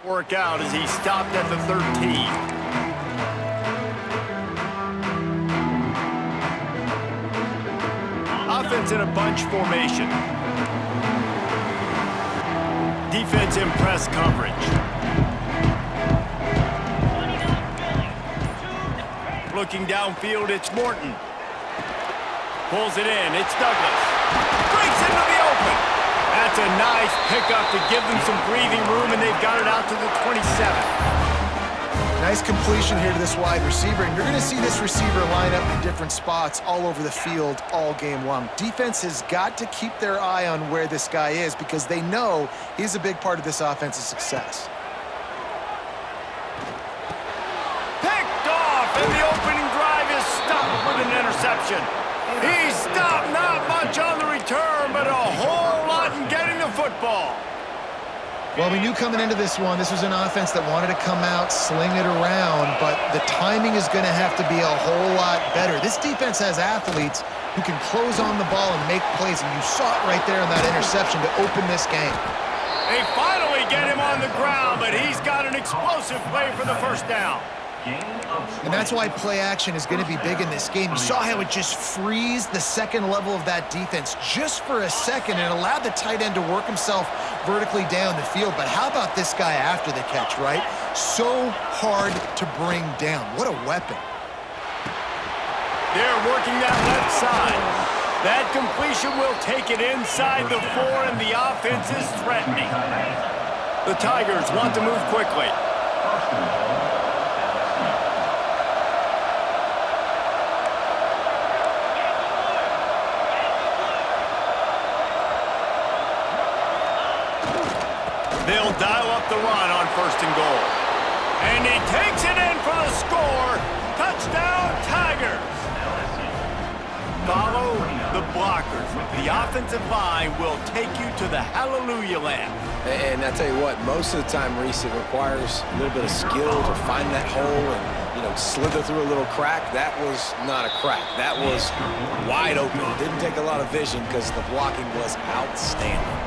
Work out as he stopped at the 13. Offense in a bunch formation. Defense in press coverage. Looking downfield, it's Morton. Pulls it in, it's Douglas. Breaks into the open. That's a nice pickup to give them some breathing room, and they've got it out to the 27. Nice completion here to this wide receiver, and you're going to see this receiver line up in different spots all over the field all game long. Defense has got to keep their eye on where this guy is because they know he's a big part of this offense's success. Picked off, and the opening drive is stopped with an interception. He stopped, not much on the return, but a whole lot in getting the football. Well, we knew coming into this one, this was an offense that wanted to come out, sling it around, but the timing is going to have to be a whole lot better. This defense has athletes who can close on the ball and make plays, and you saw it right there in that interception to open this game. They finally get him on the ground, but he's got an explosive play for the first down. And that's why play action is going to be big in this game. You saw how it just freezed the second level of that defense just for a second and allowed the tight end to work himself vertically down the field. But how about this guy after the catch, right? So hard to bring down. What a weapon. They're working that left side. That completion will take it inside the 4, and the offense is threatening. The Tigers want to move quickly. They'll dial up the run on 1st and goal. And he takes it in for the score. Touchdown, Tigers. Follow the blockers. The offensive line will take you to the hallelujah land. And I tell you what, most of the time, Reese, it requires a little bit of skill to find that hole and, you know, slither through a little crack. That was not a crack. That was wide open. Didn't take a lot of vision because the blocking was outstanding.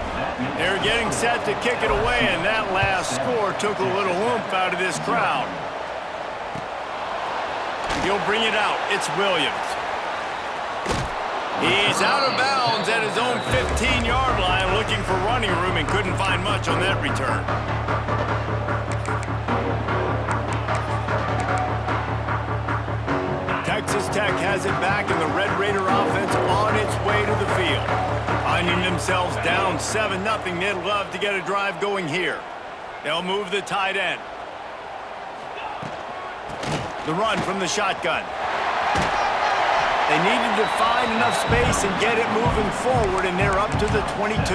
They're getting set to kick it away, and that last score took a little oomph out of this crowd. He'll bring it out. It's Williams. He's out of bounds at his own 15-yard line, looking for running room, and couldn't find much on that return. Texas Tech has it back, and the Red Raider offense on its way to the field. Finding themselves down 7-0, they'd love to get a drive going here. They'll move the tight end. The run from the shotgun. They needed to find enough space and get it moving forward, and they're up to the 22.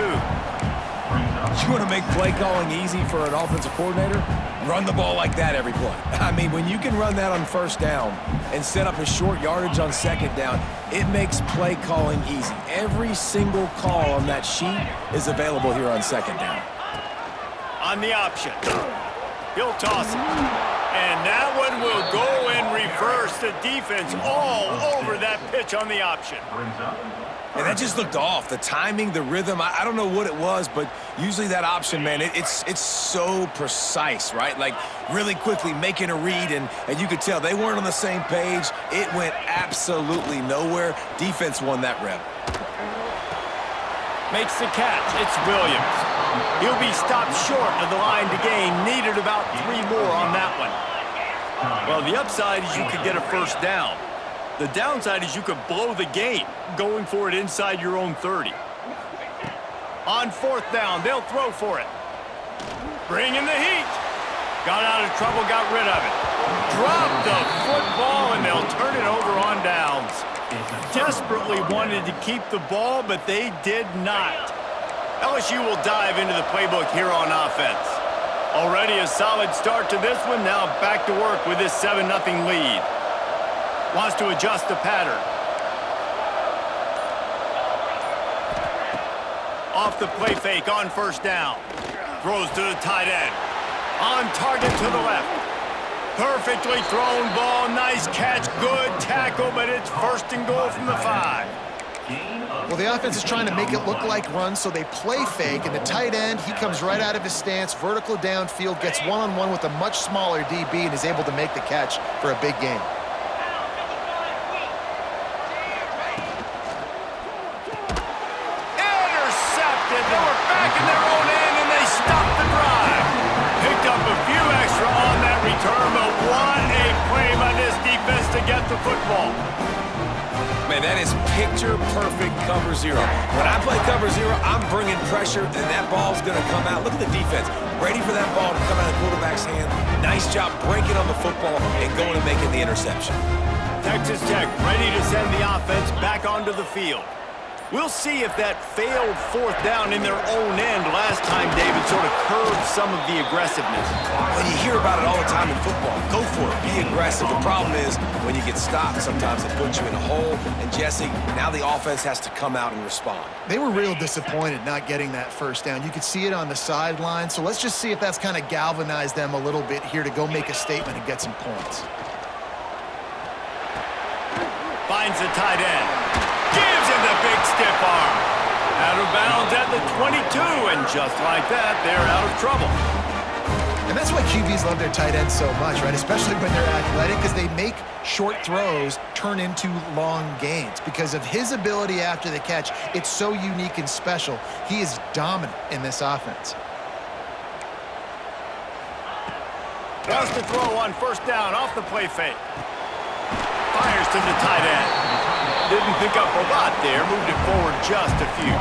You want to make play calling easy for an offensive coordinator? Run the ball like that every play. I mean, when you can run that on 1st down and set up a short yardage on 2nd down, it makes play calling easy. Every single call on that sheet is available here on 2nd down. On the option. He'll toss it. And that one will go in reverse. The defense all over that pitch on the option. And that just looked off. The timing, the rhythm, I don't know what it was, but usually that option, man, it's so precise, right? Like really quickly making a read, and you could tell they weren't on the same page. It went absolutely nowhere. Defense won that rep. Makes the catch. It's Williams. He'll be stopped short of the line to gain. Needed about 3 more on that one. Well, the upside is you could get a 1st down. The downside is you could blow the game going for it inside your own 30. On 4th down, they'll throw for it. Bring in the heat. Got out of trouble, got rid of it. Dropped the football, and they'll turn it over on downs. Desperately wanted to keep the ball, but they did not. LSU will dive into the playbook here on offense. Already a solid start to this one. Now back to work with this 7-0 lead. Wants to adjust the pattern. Off the play fake on 1st down. Throws to the tight end. On target to the left. Perfectly thrown ball. Nice catch. Good tackle, but it's 1st and goal from the 5. Well, the offense is trying to make it look like runs, so they play fake, and the tight end, he comes right out of his stance, vertical downfield, gets one-on-one with a much smaller DB, and is able to make the catch for a big gain. Intercepted. They were back in their own end, and they stopped the drive. Picked up a few extra on that return, but what a play by this defense to get the football. Man, that is picture-perfect cover zero. When I play cover zero, I'm bringing pressure, and that ball's going to come out. Look at the defense. Ready for that ball to come out of the quarterback's hand. Nice job breaking on the football and going and making the interception. Texas Tech ready to send the offense back onto the field. We'll see if that failed fourth down in their own end last time, David, sort of curbed some of the aggressiveness. Well, you hear about it all the time in football. Go for it. Be aggressive. The problem is when you get stopped, sometimes it puts you in a hole. And, Jesse, now the offense has to come out and respond. They were real disappointed not getting that first down. You could see it on the sideline. So let's just see if that's kind of galvanized them a little bit here to go make a statement and get some points. Finds the tight end. Gives him the big stiff arm. Out of bounds at the 22, and just like that, they're out of trouble. And that's why QBs love their tight ends so much, right? Especially when they're athletic, because they make short throws turn into long gains. Because of his ability after the catch, it's so unique and special. He is dominant in this offense. Wants to throw on first down off the play fake. Fires to the tight end. Didn't pick up a lot there, moved it forward just a few.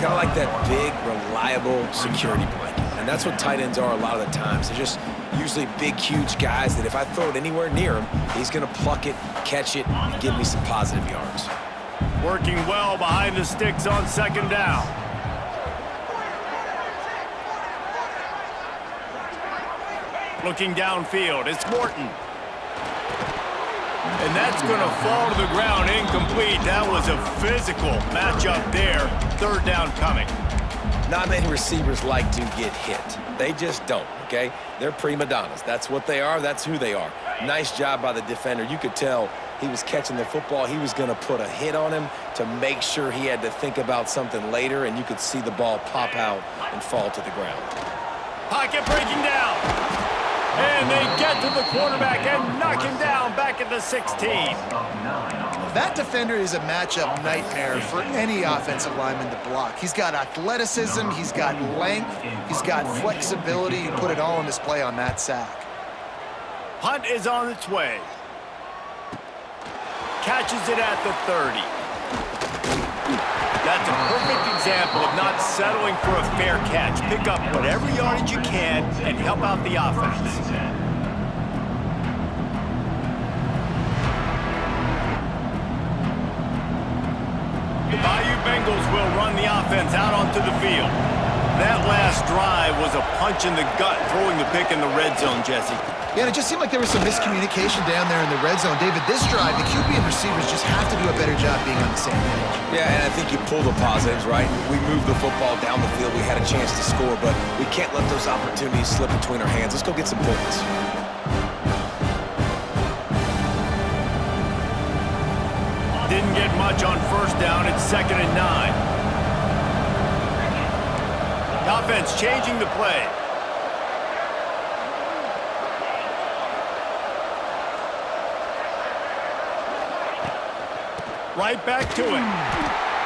Kind of like that big, reliable security blanket. And that's what tight ends are a lot of the times. They're just usually big, huge guys that if I throw it anywhere near him, he's going to pluck it, catch it, and give me some positive yards. Working well behind the sticks on second down. Looking downfield, it's Morton. And that's going to fall to the ground incomplete. That was a physical matchup there. Third down coming. Not many receivers like to get hit. They just don't, okay? They're prima donnas. That's what they are. That's who they are. Nice job by the defender. You could tell he was catching the football. He was going to put a hit on him to make sure he had to think about something later, and you could see the ball pop out and fall to the ground. Pocket breaking down. And they get to the quarterback and knock him down back at the 16. That defender is a matchup nightmare for any offensive lineman to block. He's got athleticism, he's got length, he's got flexibility. You put it all on display on that sack. Punt is on its way. Catches it at the 30. That's a perfect example of not settling for a fair catch. Pick up whatever yardage you can and help out the offense. The Bayou Bengals will run the offense out onto the field. That last drive was a punch in the gut, throwing the pick in the red zone, Jesse. Yeah, and it just seemed like there was some miscommunication down there in the red zone. David, this drive, the QB and receivers just have to do a better job being on the same page. Yeah, and I think you pull the positives, right? We moved the football down the field. We had a chance to score, but we can't let those opportunities slip between our hands. Let's go get some points. Didn't get much on first down. It's 2nd and 9. The offense changing the play. Right back to it.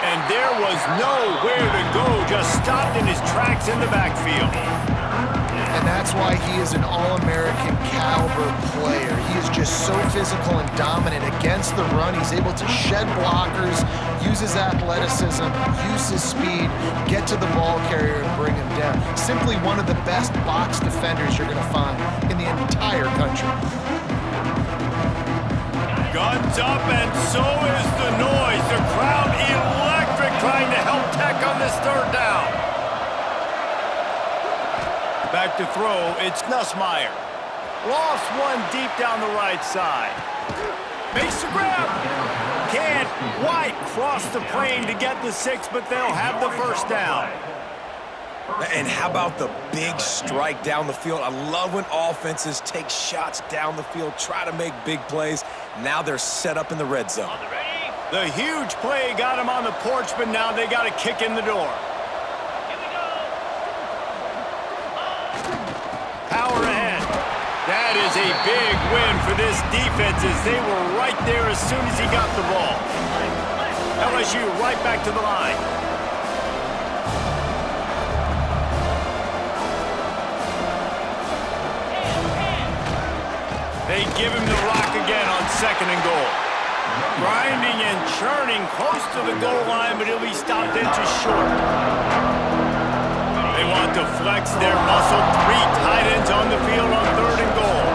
And there was nowhere to go. Just stopped in his tracks in the backfield. And that's why he is an All-American caliber player. He is just so physical and dominant against the run. He's able to shed blockers, use his athleticism, use his speed, get to the ball carrier and bring him down. Simply one of the best box defenders you're going to find in the entire country. Guns up, and so is the noise. The crowd electric, trying to help Tech on this third down. Back to throw, it's Nussmeier. Lost one deep down the right side. Makes the grab. Can't quite cross the plane to get the 6, but they'll have the first down. And how about the big strike down the field? I love when offenses take shots down the field, try to make big plays. Now they're set up in the red zone. The huge play got him on the porch, but now they got a kick in the door. Power ahead. That is a big win for this defense as they were right there as soon as he got the ball. LSU right back to the line. They give him the rock again on 2nd and goal. Grinding and churning close to the goal line, but he'll be stopped inches short. They want to flex their muscle. 3 tight ends on the field on 3rd and goal.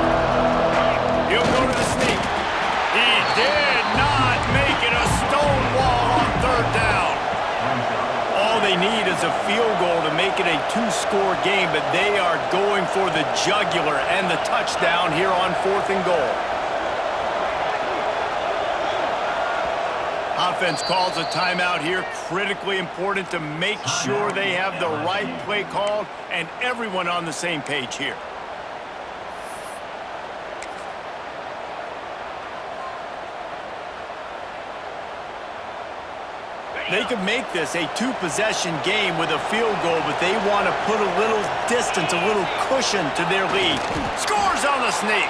He'll go to the sneak. He did not make it a stone wall on 3rd down. All they need is a field goal to make it a 2-score game, but they are going for the jugular and the touchdown here on 4th and goal. Offense calls a timeout here. Critically important to make sure they have the right play called and everyone on the same page here. They could make this a 2-possession game with a field goal, but they want to put a little distance, a little cushion to their lead. Scores on the sneak.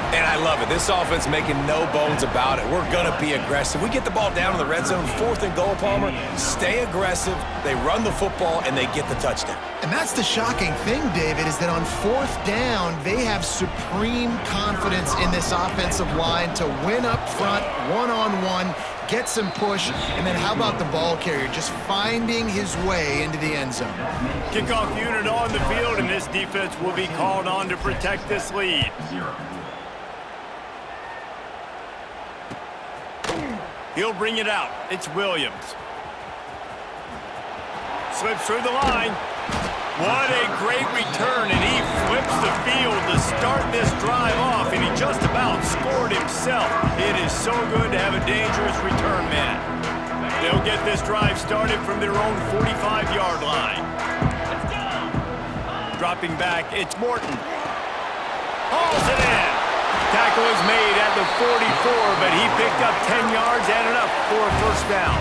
And I love it. This offense making no bones about it. We're going to be aggressive. We get the ball down in the red zone, 4th and goal, Palmer. Stay aggressive. They run the football, and they get the touchdown. And that's the shocking thing, David, is that on 4th down, they have supreme confidence in this offensive line to win up front, one-on-one, get some push, and then how about the ball carrier just finding his way into the end zone? Kickoff unit on the field, and this defense will be called on to protect this lead. He'll bring it out. It's Williams. Slips through the line. What a great return, and he flips the field to start this drive off, and he just about scored himself. It is so good to have a dangerous return man. They'll get this drive started from their own 45-yard line. Dropping back, it's Morton. Hauls it in. Tackle is made at the 44, but he picked up 10 yards and enough for a 1st down.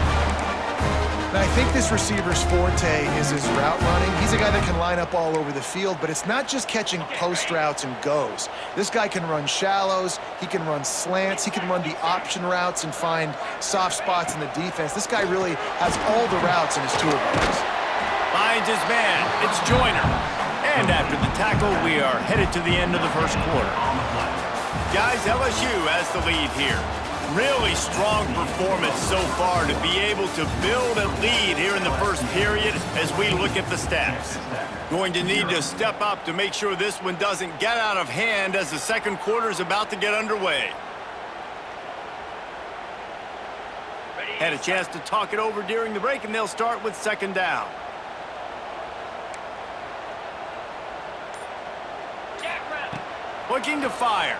And I think this receiver's forte is his route running. He's a guy that can line up all over the field, but it's not just catching post routes and goes. This guy can run shallows, he can run slants, he can run the option routes and find soft spots in the defense. This guy really has all the routes in his toolbox. Finds his man. It's Joyner. And after the tackle, we are headed to the end of the 1st quarter. Guys, LSU has the lead here. Really strong performance so far to be able to build a lead here in the 1st period as we look at the stats. Going to need to step up to make sure this one doesn't get out of hand as the 2nd quarter is about to get underway. Had a chance to talk it over during the break, and they'll start with 2nd down. Looking to fire.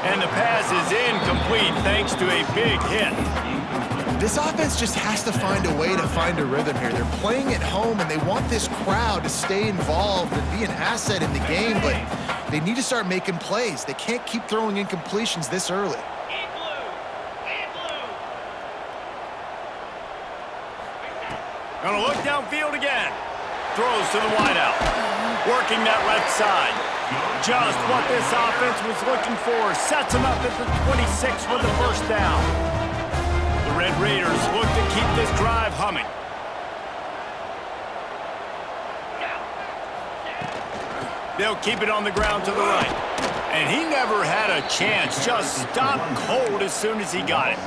And the pass is incomplete thanks to a big hit. This offense just has to find a way to find a rhythm here. They're playing at home, and they want this crowd to stay involved and be an asset in the game, but they need to start making plays. They can't keep throwing incompletions this early. Gonna look downfield again. Throws to the wideout. Working that left side. Just what this offense was looking for. Sets him up at the 26 for the 1st down. The Red Raiders look to keep this drive humming. They'll keep it on the ground to the right. And he never had a chance. Just stopped cold as soon as he got it.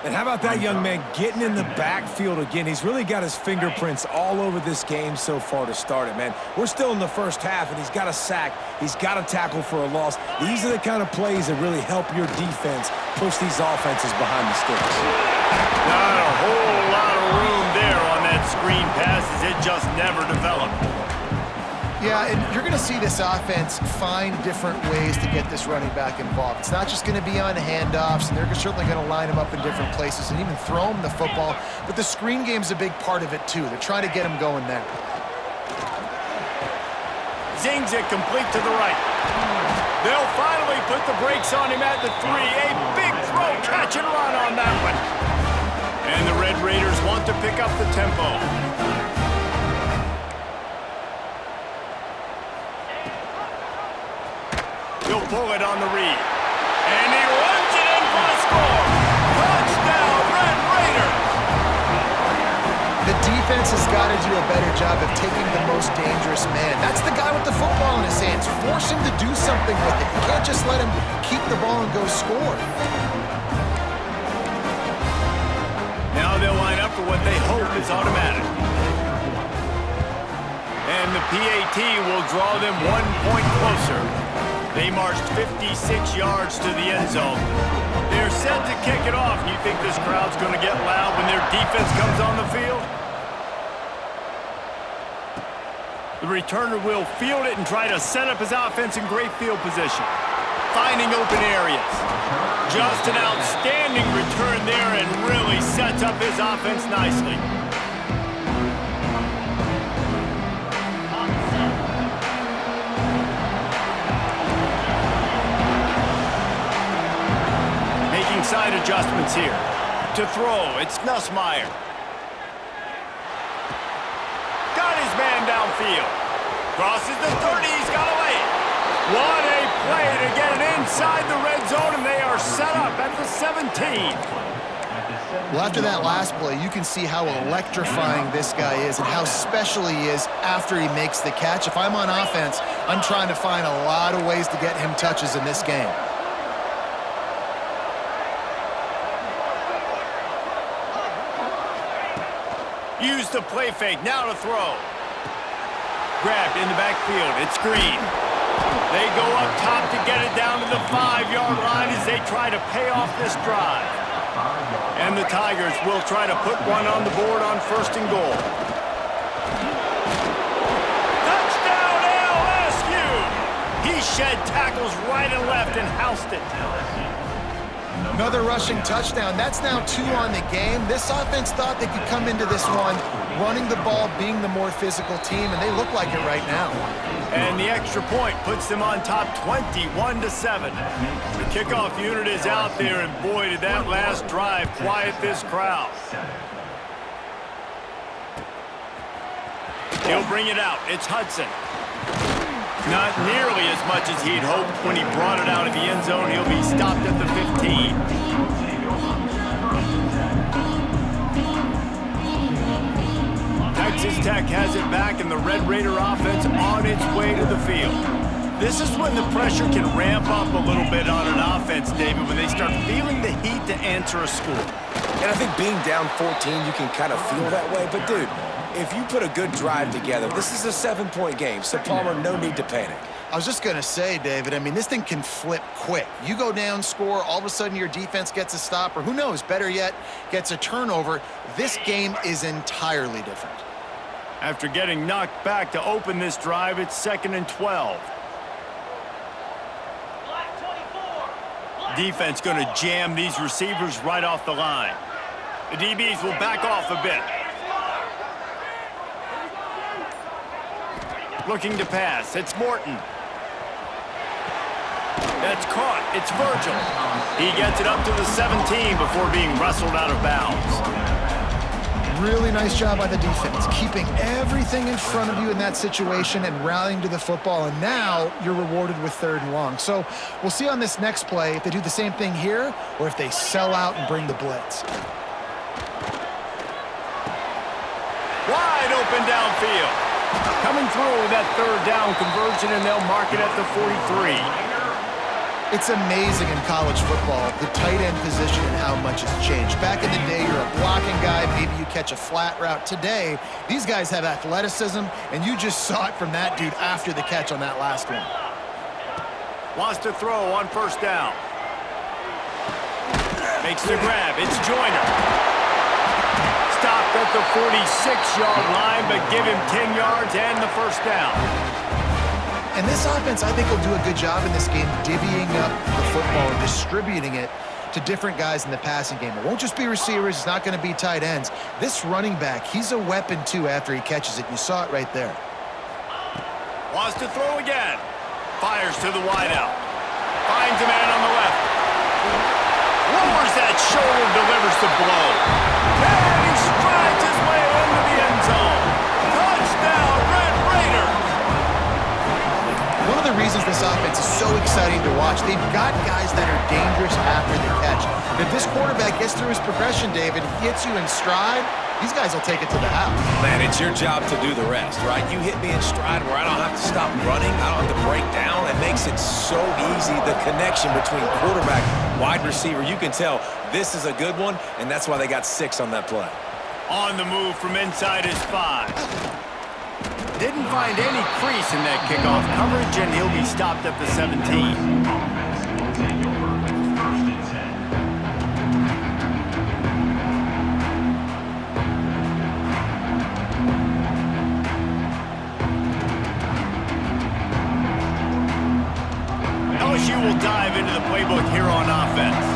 And how about that young man getting in the backfield again? He's really got his fingerprints all over this game so far to start it, man. We're still in the 1st half, and he's got a sack. He's got a tackle for a loss. These are the kind of plays that really help your defense push these offenses behind the sticks. Not a whole lot of room there on that screen pass as it just never developed. Yeah, and you're going to see this offense find different ways to get this running back involved. It's not just going to be on handoffs, and they're certainly going to line him up in different places and even throw him the football. But the screen game's a big part of it, too. They're trying to get him going there. Zings it complete to the right. They'll finally put the brakes on him at the 3. A big throw, catch and run on that one. And the Red Raiders want to pick up the tempo. He'll pull it on the read. And he runs it in for the score. Touchdown, Red Raiders! The defense has got to do a better job of taking the most dangerous man. That's the guy with the football in his hands. Force him to do something with it. You can't just let him keep the ball and go score. Now they'll line up for what they hope is automatic. And the PAT will draw them 1 point closer. They marched 56 yards to the end zone. They're set to kick it off. You think this crowd's going to get loud when their defense comes on the field? The returner will field it and try to set up his offense in great field position. Finding open areas. Just an outstanding return there and really sets up his offense nicely. Making side adjustments here. To throw, it's Nussmeier. Got his man downfield. Crosses the 30, he's got away. What a play to get it inside the red zone, and they are set up at the 17. Well, after that last play, you can see how electrifying this guy is and how special he is after he makes the catch. If I'm on offense, I'm trying to find a lot of ways to get him touches in this game. Use the play fake, now to throw. Grabbed in the backfield, it's Green. They go up top to get it down to the 5-yard line as they try to pay off this drive. And the Tigers will try to put one on the board on 1st and goal. Touchdown LSU! He shed tackles right and left and housed it. Another rushing touchdown. That's now 2 on the game. This offense thought they could come into this one running the ball, being the more physical team, and they look like it right now. And the extra point puts them on top 21-7. The kickoff unit is out there, and boy, did that last drive quiet this crowd. He'll bring it out. It's Hudson. Not nearly as much as he'd hoped when he brought it out of the end zone. He'll be stopped at the 15. Texas Tech has it back, and the Red Raider offense on its way to the field. This is when the pressure can ramp up a little bit on an offense, David, when they start feeling the heat to answer a score. And I think being down 14, you can kind of feel that way. But, dude, if you put a good drive together, this is a 7-point game, so Palmer, no need to panic. I was just going to say, David, I mean, this thing can flip quick. You go down, score, all of a sudden your defense gets a stop, or who knows, better yet, gets a turnover. This game is entirely different. After getting knocked back to open this drive, it's 2nd and 12. Defense going to jam these receivers right off the line. The DBs will back off a bit. Looking to pass, it's Morton. That's caught, it's Virgil. He gets it up to the 17 before being wrestled out of bounds. Really nice job by the defense, keeping everything in front of you in that situation and rallying to the football, and now you're rewarded with 3rd and long. So we'll see on this next play if they do the same thing here or if they sell out and bring the blitz. Wide open downfield. Coming through with that 3rd down conversion, and they'll mark it at the 43. It's amazing in college football, the tight end position and how much has changed. Back in the day, you're a blocking guy, maybe you catch a flat route. Today, these guys have athleticism, and you just saw it from that dude after the catch on that last one. Wants to throw on 1st down. Makes the grab, it's Joyner. Stopped at the 46-yard line, but give him 10 yards and the 1st down. And this offense, I think, will do a good job in this game divvying up the football and distributing it to different guys in the passing game. It won't just be receivers. It's not going to be tight ends. This running back, he's a weapon, too, after he catches it. You saw it right there. Wants to throw again. Fires to the wideout. Finds a man on the left. Whoa! lowers that shoulder, delivers the blow. And he strides his way into the end zone. Touchdown, Red Raiders! One of the reasons this offense is so exciting to watch, they've got guys that are dangerous after the catch. And if this quarterback gets through his progression, David, he hits you in stride, these guys will take it to the house. Man, it's your job to do the rest, right? You hit me in stride where I don't have to stop running. I don't have to break down. It makes it so easy, the connection between quarterback, wide receiver. You can tell this is a good one, and that's why they got 6 on that play. On the move from inside his 5. Didn't find any crease in that kickoff coverage, and he'll be stopped at the 17. LSU will dive into the playbook here on offense.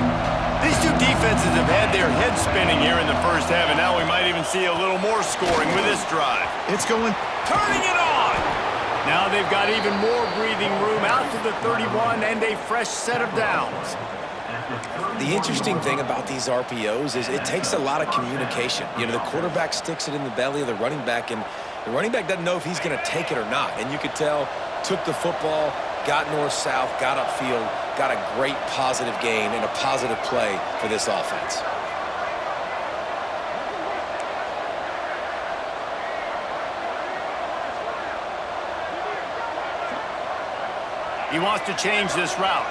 These two defenses have had their heads spinning here in the first half, and now we might even see a little more scoring with this drive. It's going. Turning it on! Now they've got even more breathing room out to the 31 and a fresh set of downs. The interesting thing about these RPOs is it takes a lot of communication. You know, the quarterback sticks it in the belly of the running back, and the running back doesn't know if he's going to take it or not. And you could tell, took the football, got north-south, got upfield, got a great positive gain and a positive play for this offense. He wants to change this route.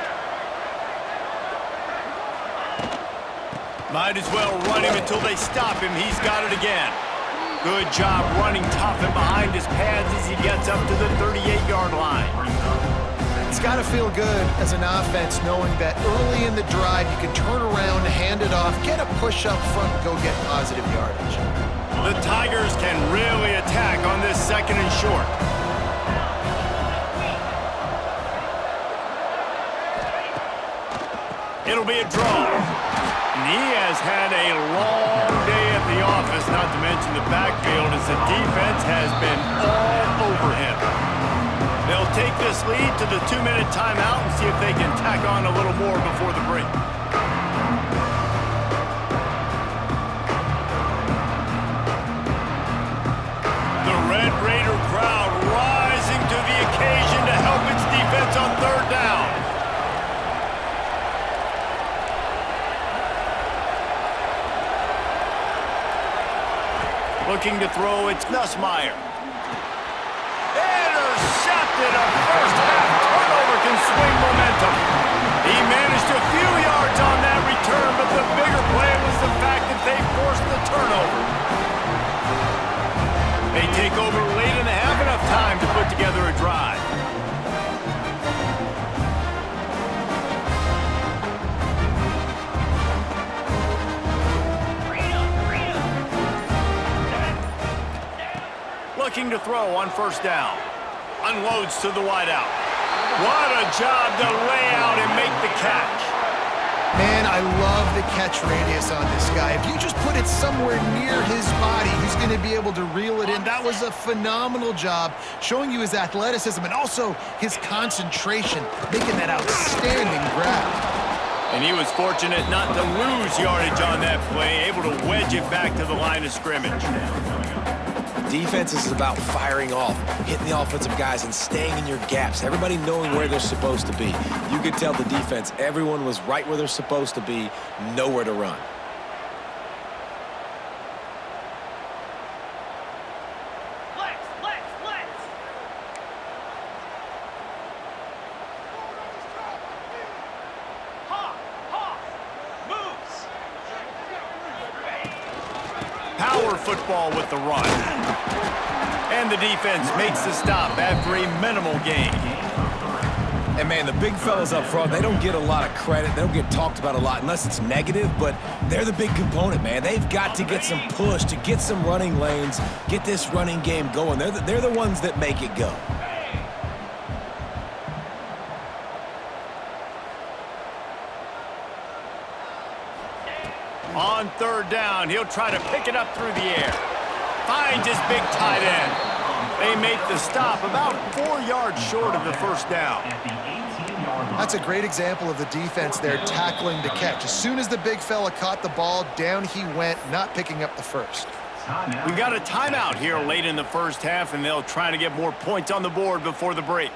Might as well run him until they stop him. He's got it again. Good job running tough and behind his pads as he gets up to the 38-yard line. It's got to feel good as an offense knowing that early in the drive you can turn around, hand it off, get a push up front, and go get positive yardage. The Tigers can really attack on this 2nd and short. It'll be a draw. And he has had a long day at the office, not to mention the backfield, as the defense has been all over him. They'll take this lead to the 2-minute timeout and see if they can tack on a little more before the break. The Red Raider crowd rising to the occasion to help its defense on 3rd down. Looking to throw, it's Nussmeier. Intercepted, a first-half turnover can swing momentum. He managed a few yards on that return, but the bigger play was the fact that they forced the turnover. They take over late in the half, enough time to put together a drive. Looking to throw on 1st down. Unloads to the wideout. What a job to lay out and make the catch. Man, I love the catch radius on this guy. If you just put it somewhere near his body, he's going to be able to reel it in. That was a phenomenal job, showing you his athleticism and also his concentration, making that outstanding grab. And he was fortunate not to lose yardage on that play, able to wedge it back to the line of scrimmage. Defense is about firing off, hitting the offensive guys and staying in your gaps, everybody knowing where they're supposed to be. You could tell the defense, everyone was right where they're supposed to be, nowhere to run. Power football with the run. And the defense makes the stop after a minimal gain. And, man, the big fellas up front, they don't get a lot of credit. They don't get talked about a lot unless it's negative, but they're the big component, man. They've got to get some push, to get some running lanes, get this running game going. They're the ones that make it go. On 3rd down, he'll try to pick it up through the air. Finds his big tight end. They make the stop about 4 yards short of the 1st down. That's a great example of the defense there tackling the catch. As soon as the big fella caught the ball, down he went, not picking up the first. We've got a timeout here late in the first half, and they'll try to get more points on the board before the break.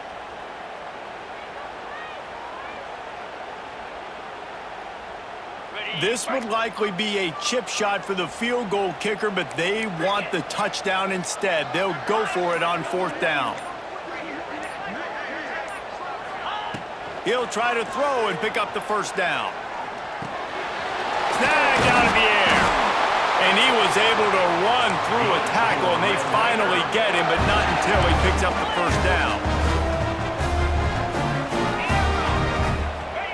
This would likely be a chip shot for the field goal kicker, but they want the touchdown instead. They'll go for it on 4th down. He'll try to throw and pick up the first down. Snagged out of the air. And he was able to run through a tackle, and they finally get him, but not until he picks up the first down.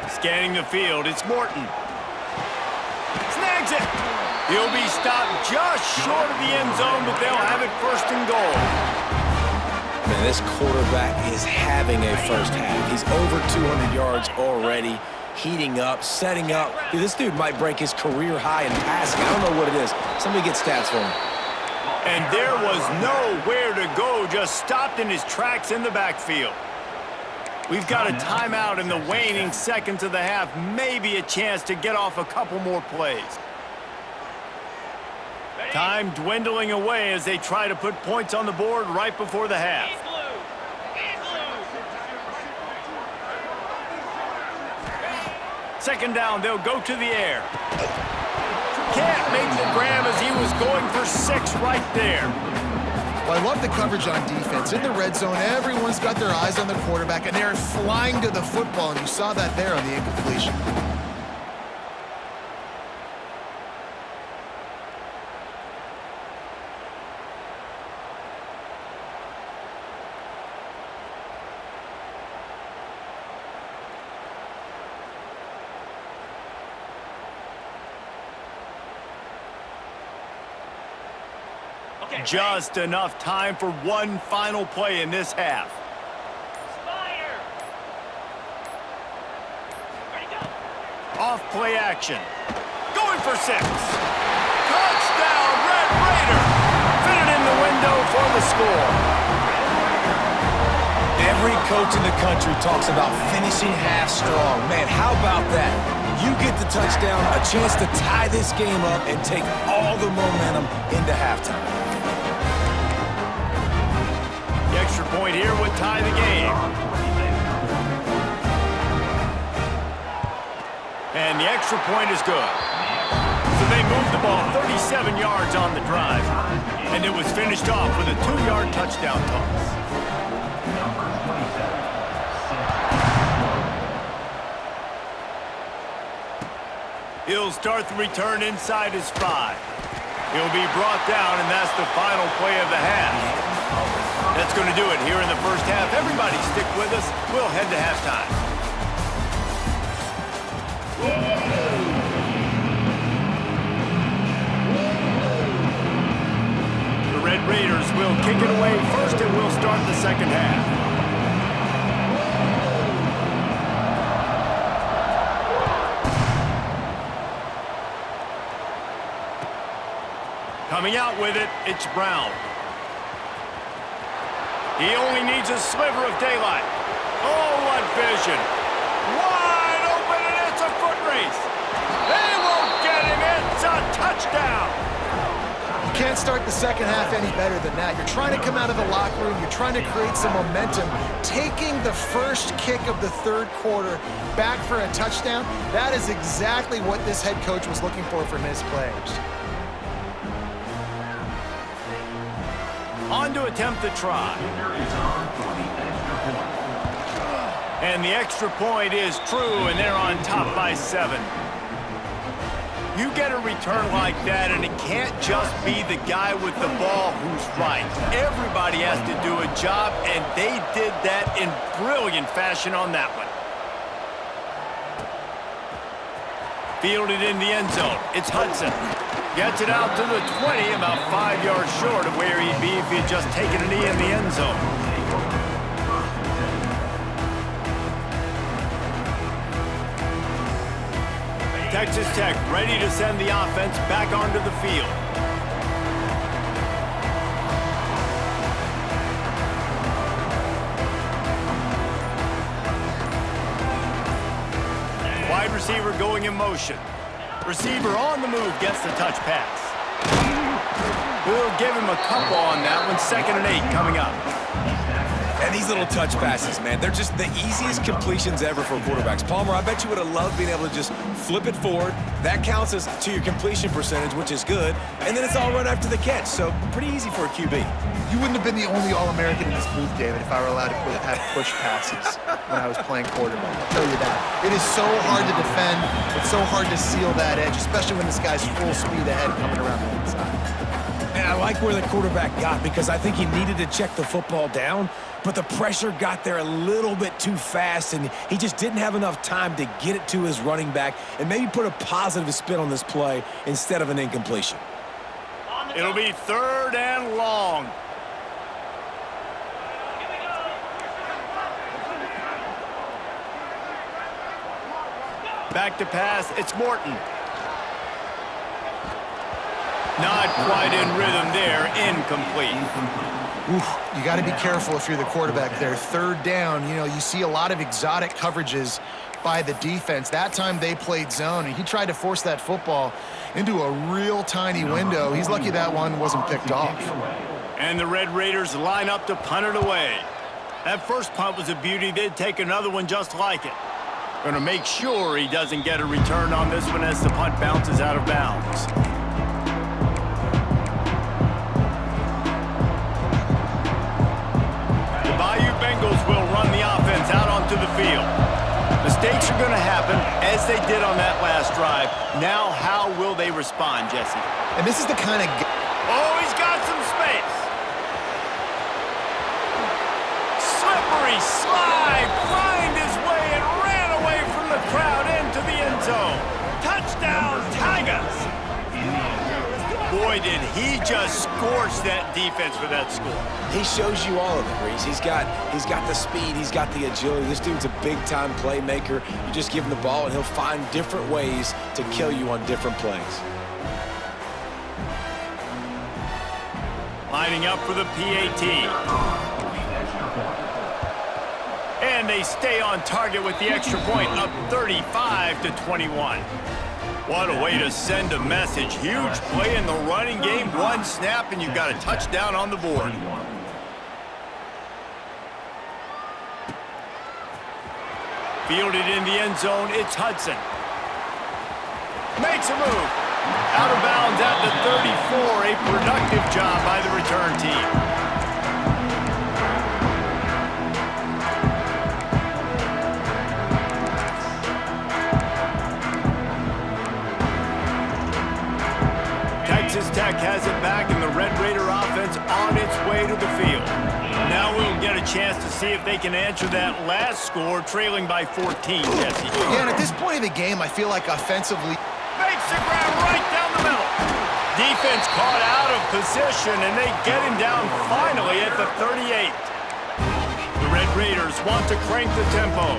Scanning the field, it's Morton. Snags it. He'll be stopped just short of the end zone, but they'll have it 1st and goal. Man, this quarterback is having a first half. He's over 200 yards already, heating up, setting up. Dude, this dude might break his career high in passing. I don't know what it is. Somebody get stats for him. And there was nowhere to go, just stopped in his tracks in the backfield. We've got a timeout in the waning seconds of the half, maybe a chance to get off a couple more plays. Time dwindling away as they try to put points on the board right before the half. 2nd down, they'll go to the air. Can't make the grab as he was going for 6 right there. Well, I love the coverage on defense. In the red zone, everyone's got their eyes on the quarterback, and they're flying to the football, and you saw that there on the incompletion. Just enough time for one final play in this half. Off play action. Going for 6. Touchdown, Red Raider. Fit it in the window for the score. Every coach in the country talks about finishing half strong. Man, how about that? You get the touchdown, a chance to tie this game up and take all the momentum into halftime. The extra point here would tie the game. And the extra point is good. So they moved the ball 37 yards on the drive. And it was finished off with a 2-yard touchdown toss. He'll start the return inside his 5. He'll be brought down, and that's the final play of the half. That's going to do it here in the first half. Everybody stick with us. We'll head to halftime. The Red Raiders will kick it away first, and we'll start the second half. Coming out with it, it's Brown. He only needs a sliver of daylight. Oh, what vision. Wide open, and it's a foot race. They won't get him. It's a touchdown. You can't start the second half any better than that. You're trying to come out of the locker room. You're trying to create some momentum. Taking the first kick of the 3rd quarter back for a touchdown, that is exactly what this head coach was looking for from his players. On to attempt the try. And the extra point is true, and they're on top by 7. You get a return like that, and it can't just be the guy with the ball who's right. Everybody has to do a job, and they did that in brilliant fashion on that one. Fielded in the end zone. It's Hudson. Gets it out to the 20, about 5 yards short of where he'd be if he had just taken a knee in the end zone. Texas Tech ready to send the offense back onto the field. receiver going in motion. Receiver on the move gets the touch pass. We'll give him a couple on that one. 2nd and 8 coming up. And these little touch passes, man, they're just the easiest completions ever for quarterbacks. Palmer, I bet you would have loved being able to just flip it forward. That counts as to your completion percentage, which is good. And then it's all right after the catch, so pretty easy for a QB. You wouldn't have been the only All-American in this booth, David, if I were allowed to have push passes when I was playing quarterback. I'll tell you that. It is so hard to defend. It's so hard to seal that edge, especially when this guy's full speed ahead coming around the inside. And I like where the quarterback got because I think he needed to check the football down, but the pressure got there a little bit too fast, and he just didn't have enough time to get it to his running back and maybe put a positive spin on this play instead of an incompletion. It'll be 3rd and long. Back to pass, it's Morton. Not quite in rhythm there, incomplete. Oof, you got to be careful if you're the quarterback there. 3rd down, you know, you see a lot of exotic coverages by the defense. That time they played zone, and he tried to force that football into a real tiny window. He's lucky that one wasn't picked off. And the Red Raiders line up to punt it away. That first punt was a beauty. They'd take another one just like it. Going to make sure he doesn't get a return on this one as the punt bounces out of bounds. The Bayou Bengals will run the offense out onto the field. Mistakes are going to happen, as they did on that last drive. Now, how will they respond, Jesse? And this is the kind of... Oh, he's got some space. Slippery slide, find his way and ran away from the crowd into the end zone. Touchdown, Tigers. Boy, did he just scorch that defense for that score. He shows you all of it, Reese. He's got the speed, he's got the agility. This dude's a big-time playmaker. You just give him the ball, and he'll find different ways to kill you on different plays. Lining up for the PAT. And they stay on target with the extra point, up 35-21. What a way to send a message. Huge play in the running game. One snap, and you've got a touchdown on the board. Fielded in the end zone, it's Hudson. Makes a move. Out of bounds at the 34. A productive job by the return team. Texas Tech has it back, and the Red Raider offense on its way to the field. Now we'll get a chance to see if they can answer that last score, trailing by 14, Jesse. Yeah, and at this point of the game, I feel like offensively... Makes the grab right down the middle. Defense caught out of position, and they get him down finally at the 38. The Red Raiders want to crank the tempo.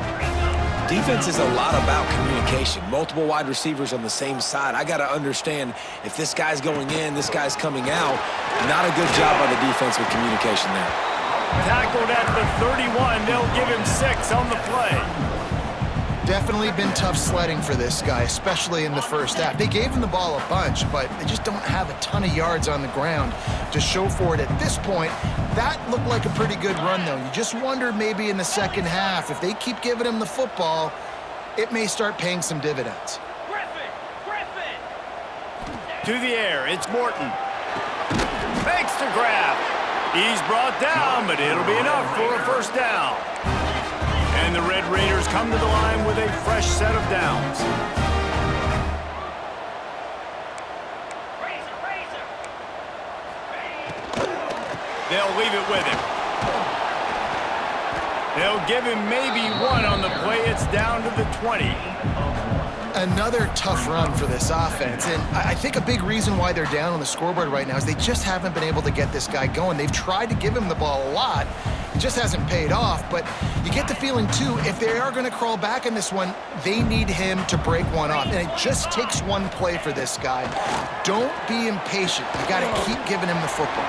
Defense is a lot about communication. Multiple wide receivers on the same side. I got to understand if this guy's going in, this guy's coming out. Not a good job by the defense with communication there. Tackled at the 31. They'll give him 6 on the play. Definitely been tough sledding for this guy, especially in the first half. They gave him the ball a bunch, but they just don't have a ton of yards on the ground to show for it at this point. That looked like a pretty good run, though. You just wonder maybe in the second half, if they keep giving him the football, it may start paying some dividends. Griffin! To the air, it's Morton. Makes the grab. He's brought down, but it'll be enough for a first down. And the Red Raiders come to the line with a fresh set of downs. They'll leave it with him. They'll give him maybe 1 on the play. It's down to the 20. Another tough run for this offense, and I think a big reason why they're down on the scoreboard right now is they just haven't been able to get this guy going. They've tried to give him the ball a lot. It just hasn't paid off, but you get the feeling, too, if they are going to crawl back in this one, they need him to break one off, and it just takes one play for this guy. Don't be impatient. You got to keep giving him the football.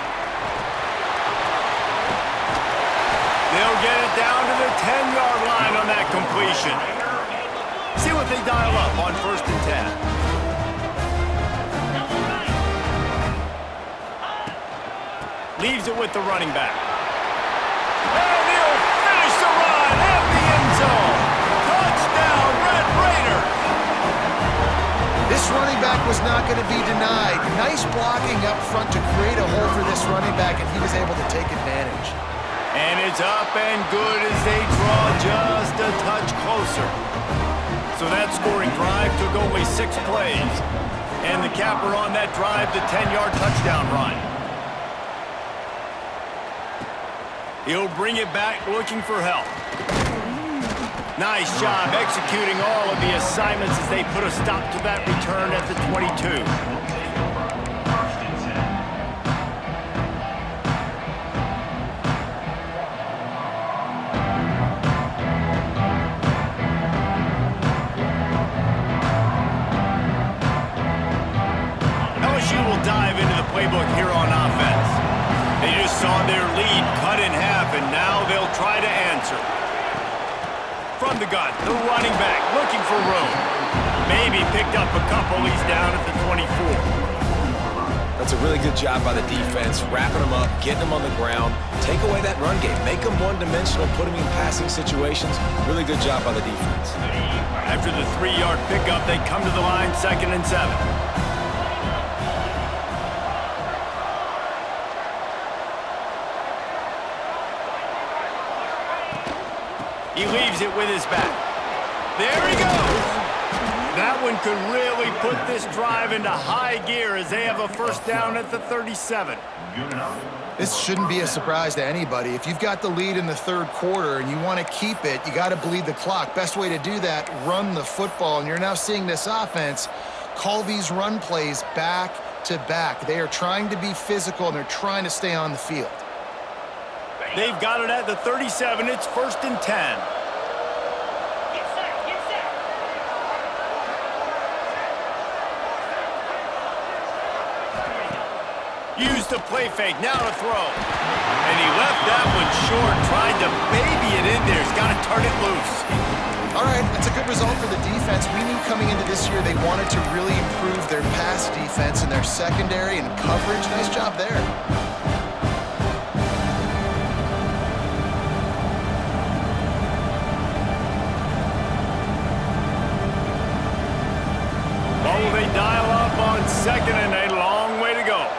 They'll get it down to the 10-yard line on that completion. See what they dial up on 1st and 10. Leaves it with the running back. And he'll finish the run at the end zone. Touchdown, Red Raiders! This running back was not going to be denied. Nice blocking up front to create a hole for this running back, and he was able to take advantage. And it's up and good as they draw just a touch closer. So that scoring drive took only 6 plays. And the capper on that drive, the 10-yard touchdown run. He'll bring it back looking for help. Nice job executing all of the assignments as they put a stop to that return at the 22. LSU will dive into the playbook here on offense. They just saw their lead cut in half, and now they'll try to answer. From the gun, the running back looking for room. Maybe picked up a couple. He's down at the 24. That's a really good job by the defense, wrapping them up, getting them on the ground, take away that run game, make them one-dimensional, put them in passing situations. Really good job by the defense. After the 3-yard pickup, they come to the line, 2nd and 7. He leaves it with his back. There he goes. That one could really put this drive into high gear as they have a 1st down at the 37. This shouldn't be a surprise to anybody. If you've got the lead in the 3rd quarter and you want to keep it, you got to bleed the clock. Best way to do that, run the football. And you're now seeing this offense call these run plays back to back. They are trying to be physical, and they're trying to stay on the field. They've got it at the 37. It's 1st and 10. Used the play fake, now to throw. And he left that one short, tried to baby it in there. He's got to turn it loose. All right, that's a good result for the defense. We knew coming into this year they wanted to really improve their pass defense and their secondary and coverage. Nice job there. What will they dial up on 2nd and a long way to go?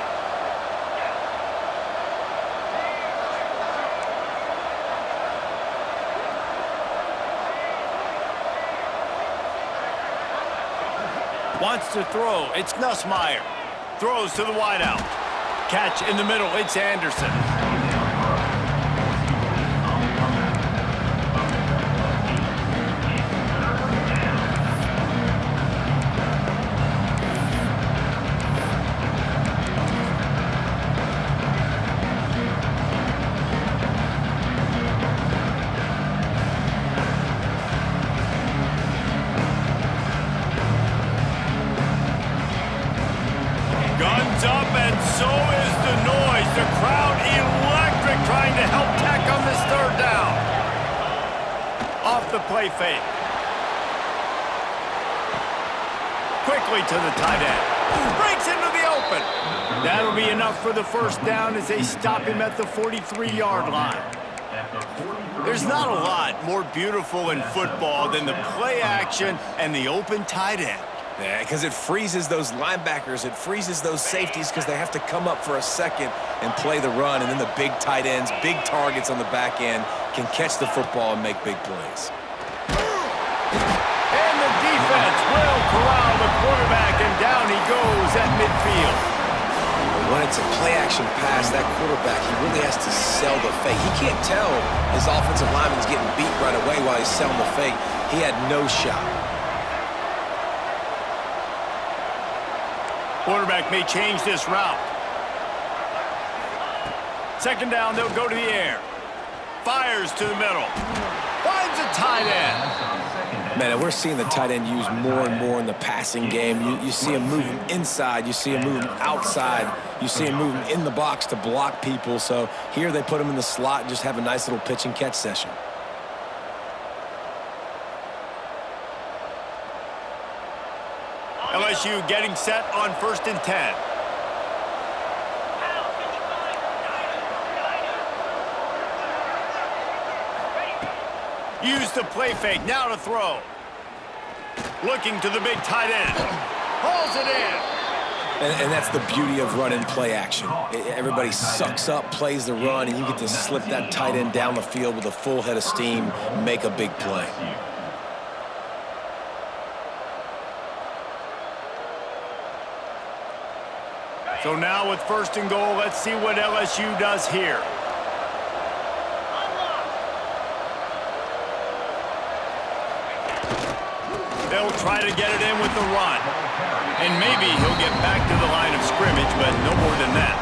Wants to throw. It's Nussmeier. Throws to the wideout. Catch in the middle. It's Anderson. Guns up, and so is the noise. The crowd electric, trying to help tack on this 3rd down. Off the play fake. Quickly to the tight end. Breaks into the open. That'll be enough for the 1st down as they stop him at the 43-yard line. There's not a lot more beautiful in football than the play action and the open tight end. Yeah, because it freezes those linebackers. It freezes those safeties because they have to come up for a second and play the run. And then the big tight ends, big targets on the back end can catch the football and make big plays. And the defense will corral the quarterback, and down he goes at midfield. When it's a play-action pass, that quarterback, he really has to sell the fake. He can't tell his offensive lineman's getting beat right away while he's selling the fake. He had no shot. Quarterback may change this route. 2nd down, they'll go to the air. Fires to the middle. Finds a tight end. Man, and we're seeing the tight end used more and more in the passing game. You see him moving inside. You see him moving outside. You see him moving in the box to block people. So here they put him in the slot and just have a nice little pitch and catch session. LSU getting set on 1st and 10. Use the play fake, now to throw. Looking to the big tight end. Hauls it in. And that's the beauty of running play action. Everybody sucks up, plays the run, and you get to slip that tight end down the field with a full head of steam, make a big play. So now with 1st and goal, let's see what LSU does here. They'll try to get it in with the run. And maybe he'll get back to the line of scrimmage, but no more than that.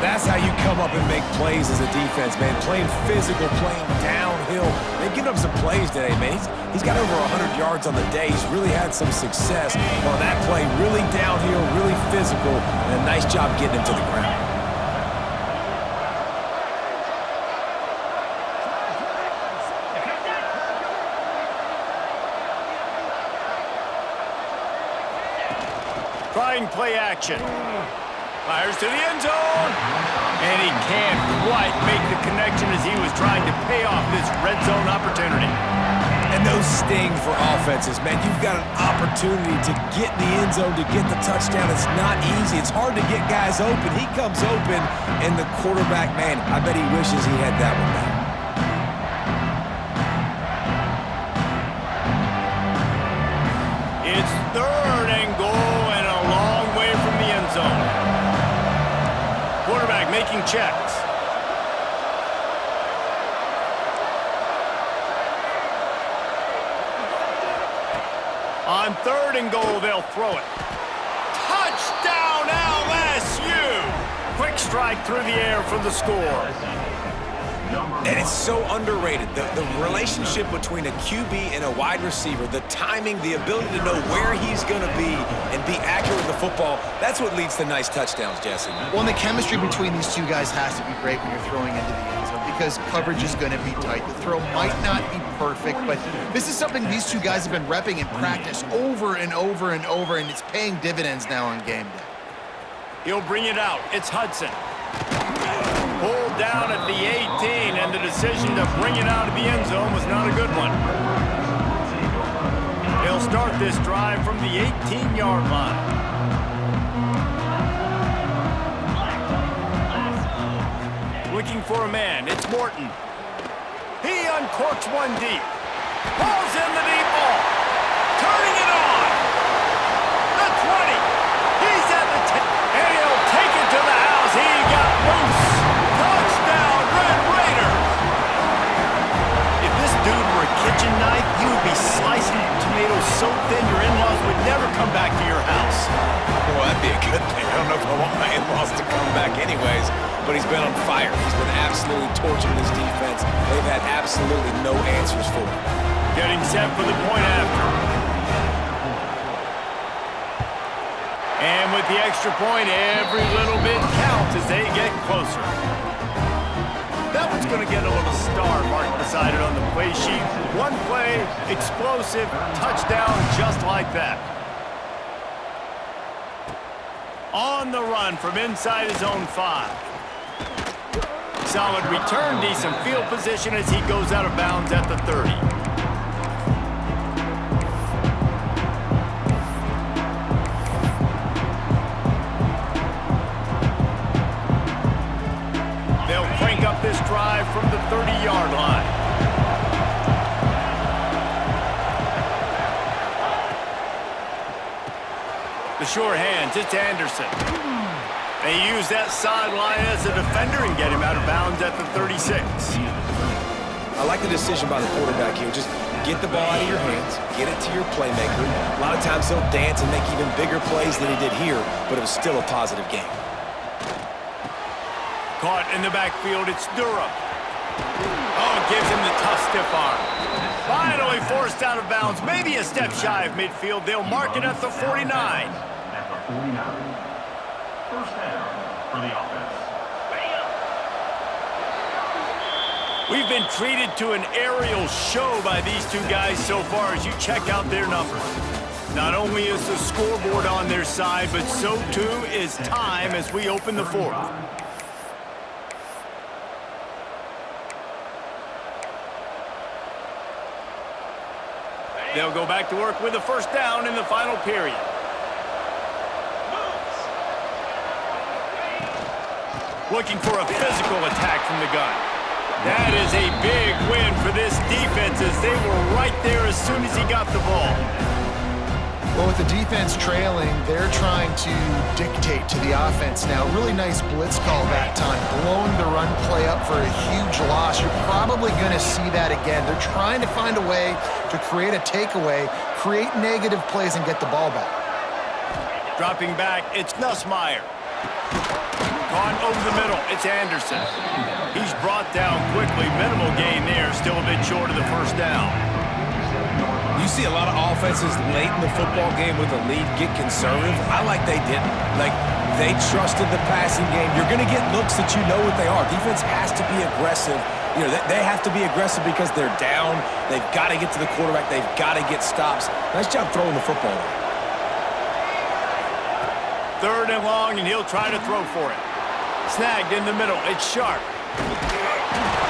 That's how you come up and make plays as a defense, man. Playing physical, playing downhill. They've given up some plays today, man. He's got over 100 yards on the day. He's really had some success on that play. Really downhill, really physical, and a nice job getting him to the ground. Trying play action. Fires to the end zone. And he can't quite make the connection as he was trying to pay off this red zone opportunity. And those sting for offenses, man. You've got an opportunity to get in the end zone, to get the touchdown. It's not easy. It's hard to get guys open. He comes open, and the quarterback, man, I bet he wishes he had that one back. It's 3rd and goal and a long way from the end zone. Quarterback making checks. On 3rd and goal, they'll throw it. Touchdown, LSU! Quick strike through the air for the score. And it's so underrated. The relationship between a QB and a wide receiver, the timing, the ability to know where he's going to be and be accurate with the football, that's what leads to nice touchdowns, Jesse. Well, and the chemistry between these two guys has to be great when you're throwing into the end zone because coverage is going to be tight. The throw might not be perfect, but this is something these two guys have been repping in practice over and over and over, and it's paying dividends now on game day. He'll bring it out. It's Hudson. Pulled down at the 18, and the decision to bring it out of the end zone was not a good one. They'll start this drive from the 18-yard line. Looking for a man. It's Morton. He uncorks one deep. Pulls in the deep ball. Turning it on. The 20. He's at the 10. And he'll take it to the house. He got loose. Touchdown, Red Raiders. If this dude were a kitchen knife, you would be slicing tomatoes so thin your in-laws would never come back to your house. Well, that'd be a good thing. I don't know if I want my in-laws to come back anyways, but he's been on fire. He's been absolutely torching this defense. They've had absolutely no answers for him. Getting set for the point after. And with the extra point, every little bit counts as they get closer. That one's going to get a little star marked beside it on the play sheet. One play, explosive, touchdown, just like that. On the run from inside his own 5. Solid return, decent field position as he goes out of bounds at the 30. They'll crank up this drive from the 30-yard line. The sure hands, it's Anderson. They use that sideline as a defender and get him out of bounds at the 36. I like the decision by the quarterback here. Just get the ball out of your hands, get it to your playmaker. A lot of times he'll dance and make even bigger plays than he did here, but it was still a positive game. Caught in the backfield, it's Durham. Oh, gives him the tough stiff arm. Finally forced out of bounds, maybe a step shy of midfield. They'll mark it at the 49. First down for the offense. We've been treated to an aerial show by these two guys so far as you check out their numbers. Not only is the scoreboard on their side, but so too is time as we open the fourth. They'll go back to work with a first down in the final period. Looking for a physical attack from the gun. That is a big win for this defense as they were right there as soon as he got the ball. Well, with the defense trailing, they're trying to dictate to the offense now. Really nice blitz call that time, blowing the run play up for a huge loss. You're probably going to see that again. They're trying to find a way to create a takeaway, create negative plays, and get the ball back. Dropping back, it's Nussmeier. Gone over the middle, it's Anderson. He's brought down quickly. Minimal gain there, still a bit short of the first down. You see a lot of offenses late in the football game with a lead get conservative. I like they didn't. Like, they trusted the passing game. You're going to get looks that you know what they are. Defense has to be aggressive. You know, they have to be aggressive because they're down. They've got to get to the quarterback. They've got to get stops. Nice job throwing the football. Third and long, and he'll try to throw for it. Snagged in the middle. It's Sharp.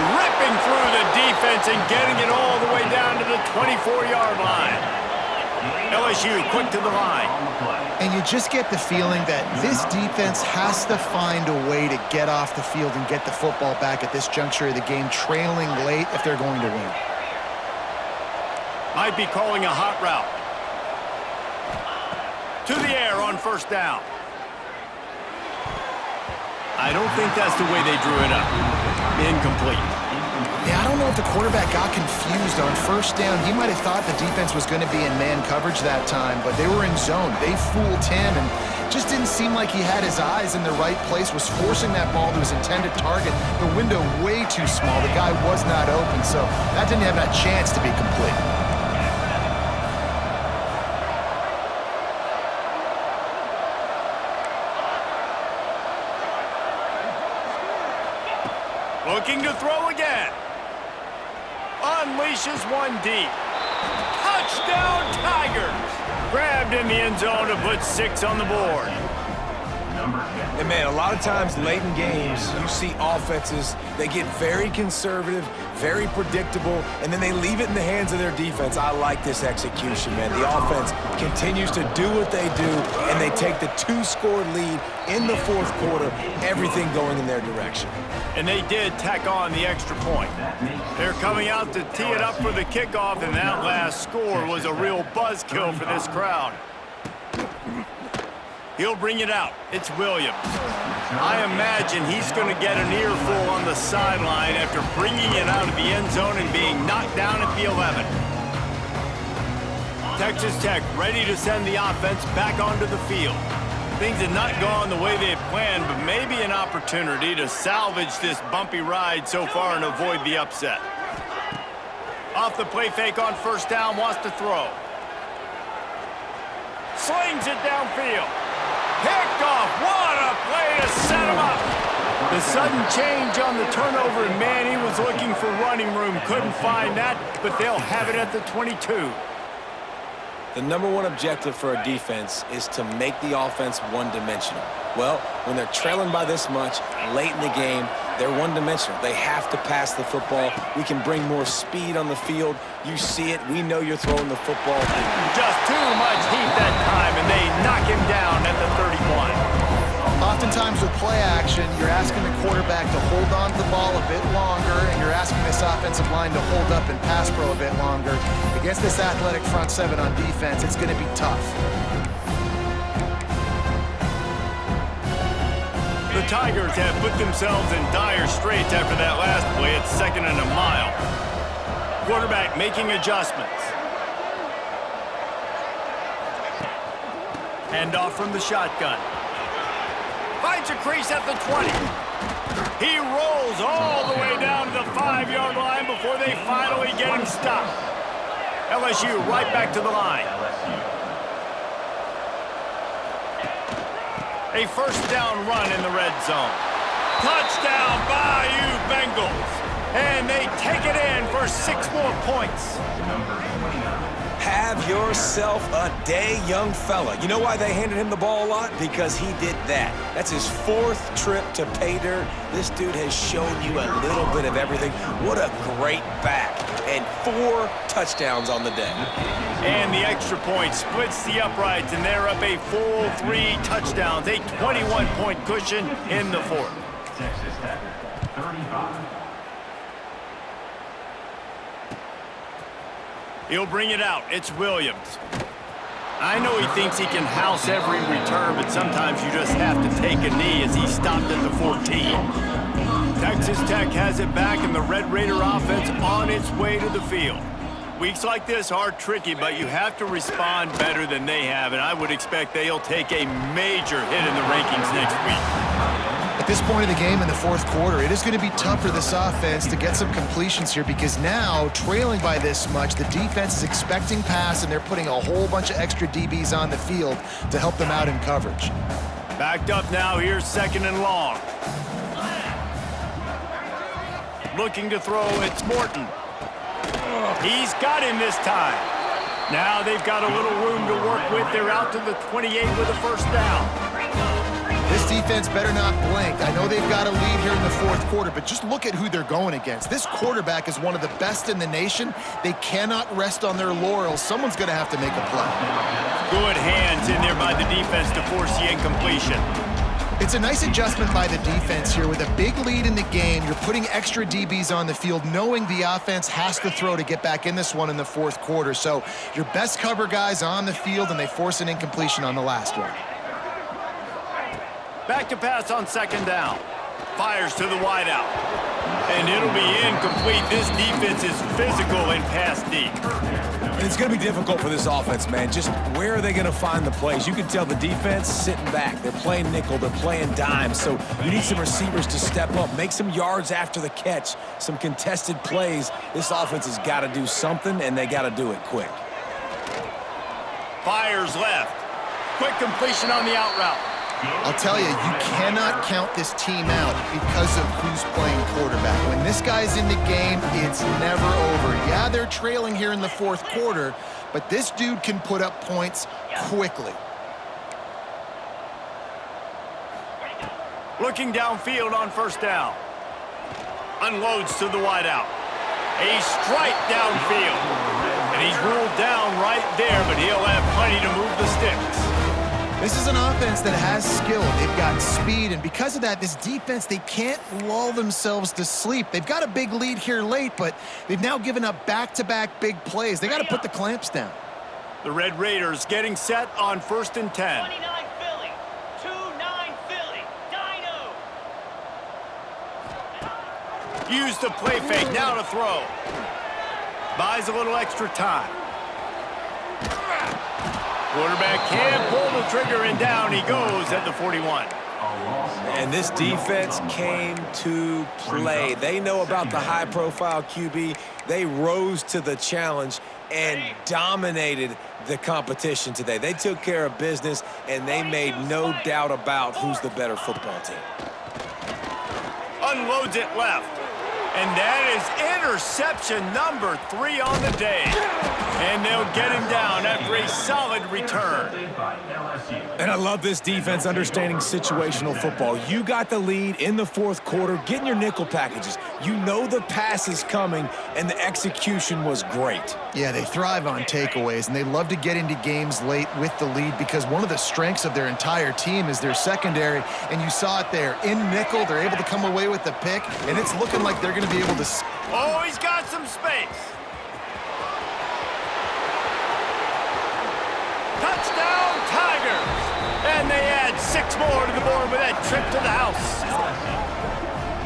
Ripping through the defense and getting it all the way down to the 24-yard line. LSU quick to the line. And you just get the feeling that this defense has to find a way to get off the field and get the football back at this juncture of the game, trailing late if they're going to win. Might be calling a hot route. To the air on first down. I don't think that's the way they drew it up. Incomplete. Yeah, I don't know if the quarterback got confused on first down. He might have thought the defense was going to be in man coverage that time, but they were in zone. They fooled him and just didn't seem like he had his eyes in the right place, was forcing that ball to his intended target. The window way too small. The guy was not open, so that didn't have that chance to be complete. Looking to throw again. Unleashes one deep. Touchdown Tigers! Grabbed in the end zone to put 6 on the board. And man, a lot of times late in games, you see offenses, they get very conservative, very predictable, and then they leave it in the hands of their defense. I like this execution, man. The offense continues to do what they do, and they take the 2-score lead in the fourth quarter, everything going in their direction. And they did tack on the extra point. They're coming out to tee it up for the kickoff, and that last score was a real buzzkill for this crowd. He'll bring it out. It's Williams. I imagine he's going to get an earful on the sideline after bringing it out of the end zone and being knocked down at the 11. Texas Tech ready to send the offense back onto the field. Things had not gone the way they had planned, but maybe an opportunity to salvage this bumpy ride so far and avoid the upset. Off the play fake on first down, wants to throw. Slings it downfield. Picked off. What a play to set him up. The sudden change on the turnover, and man, he was looking for running room. Couldn't find that, but they'll have it at the 22. The number one objective for a defense is to make the offense one-dimensional. Well, when they're trailing by this much, late in the game, they're one-dimensional. They have to pass the football. We can bring more speed on the field. You see it. We know you're throwing the football. Just too much heat that time, and they knock him down at the 31. Oftentimes with play action, you're asking the quarterback to hold on to the ball a bit longer, and you're asking this offensive line to hold up and pass pro a bit longer. Against this athletic front seven on defense, it's going to be tough. The Tigers have put themselves in dire straits after that last play at 2nd and a mile. Quarterback making adjustments. Handoff from the shotgun. Finds a crease at the 20. He rolls all the way down to the 5-yard line before they finally get him stopped. LSU right back to the line. A first down run in the red zone. Touchdown, Bayou Bengals. And they take it in for 6 more points. Have Have yourself a day, young fella. You know why they handed him the ball a lot? Because he did that. That's his 4th trip to pay dirt. This dude has shown you a little bit of everything. What a great back. And 4 touchdowns on the day. And the extra point splits the uprights, and they're up a full 3 touchdowns, a 21-point cushion in the 4th. Texas Tech, 35. He'll bring it out. It's Williams. I know he thinks he can house every return, but sometimes you just have to take a knee as he stopped at the 14. Texas Tech has it back, and the Red Raider offense on its way to the field. Weeks like this are tricky, but you have to respond better than they have, and I would expect they'll take a major hit in the rankings next week. At this point of the game in the 4th quarter, it is going to be tough for this offense to get some completions here because now, trailing by this much, the defense is expecting pass, and they're putting a whole bunch of extra DBs on the field to help them out in coverage. Backed up now, here's 2nd and long. Looking to throw, it's Morton. He's got him this time. Now they've got a little room to work with. They're out to the 28 with a 1st down. This defense better not blink. I know they've got a lead here in the 4th quarter, but just look at who they're going against. This quarterback is one of the best in the nation. They cannot rest on their laurels. Someone's going to have to make a play. Good hands in there by the defense to force the incompletion. It's a nice adjustment by the defense here. With a big lead in the game, you're putting extra DBs on the field, knowing the offense has to throw to get back in this one in the 4th quarter. So your best cover guys on the field, and they force an incompletion on the last one. Back to pass on 2nd down. Fires to the wideout. And it'll be incomplete. This defense is physical and pass deep. And it's going to be difficult for this offense, man. Just where are they going to find the plays? You can tell the defense sitting back. They're playing nickel. They're playing dime. So you need some receivers to step up, make some yards after the catch, some contested plays. This offense has got to do something, and they got to do it quick. Fires left. Quick completion on the out route. I'll tell you, you cannot count this team out because of who's playing quarterback. When this guy's in the game, it's never over. Yeah, they're trailing here in the 4th quarter, but this dude can put up points quickly. Looking downfield on 1st down. Unloads to the wideout. A strike downfield. And he's ruled down right there, but he'll have plenty to move the sticks. This is an offense that has skill. They've got speed, and because of that, this defense, they can't lull themselves to sleep. They've got a big lead here late, but they've now given up back-to-back big plays. They got to put the clamps down. The Red Raiders getting set on 1st and 10. 29 Philly, 2-9 Philly, Dino. Use the play fake, now to throw. Buys a little extra time. Quarterback can't pull the trigger, and down he goes at the 41. And this defense came to play. They know about the high-profile QB. They rose to the challenge and dominated the competition today. They took care of business, and they made no doubt about who's the better football team. Unloads it left. And that is interception number 3 on the day. And they'll get him down after a solid return. And I love this defense understanding situational football. You got the lead in the 4th quarter, getting your nickel packages. You know the pass is coming, and the execution was great. Yeah, they thrive on takeaways, and they love to get into games late with the lead because one of the strengths of their entire team is their secondary, and you saw it there. In nickel, they're able to come away with the pick, and it's looking like they're going to be able to... Oh, he's got some space. Touchdown, Tigers! And they add 6 more to the board with that trip to the house.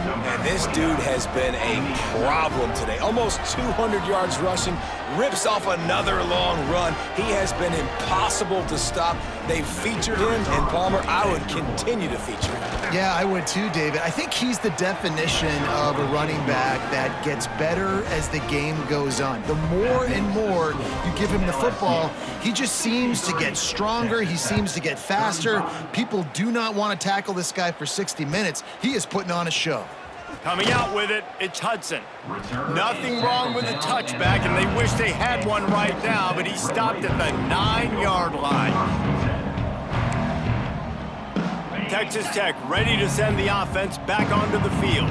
And this dude has been a problem today. Almost 200 yards rushing, rips off another long run. He has been impossible to stop. They've featured him, and Palmer, I would continue to feature him. Yeah, I would too, David. I think he's the definition of a running back that gets better as the game goes on. The more and more you give him the football, he just seems to get stronger. He seems to get faster. People do not want to tackle this guy for 60 minutes. He is putting on a show. Coming out with it, it's Hudson. Nothing wrong with the touchback, and they wish they had one right now, but he stopped at the 9-yard line. Texas Tech ready to send the offense back onto the field.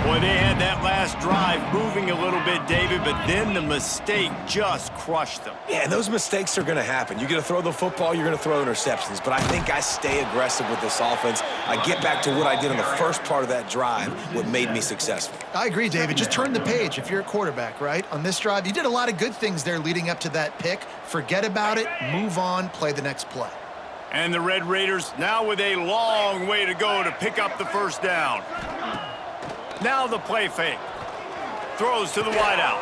Boy, they had that last drive moving a little bit, David, but then the mistake just crushed them. Yeah, and those mistakes are going to happen. You're going to throw the football, you're going to throw interceptions. But I think I stay aggressive with this offense. I get back to what I did in the first part of that drive, what made me successful. I agree, David. Just turn the page if you're a quarterback, right? On this drive, you did a lot of good things there leading up to that pick. Forget about it, move on, play the next play. And the Red Raiders now with a long way to go to pick up the first down. Now the play fake. Throws to the wideout.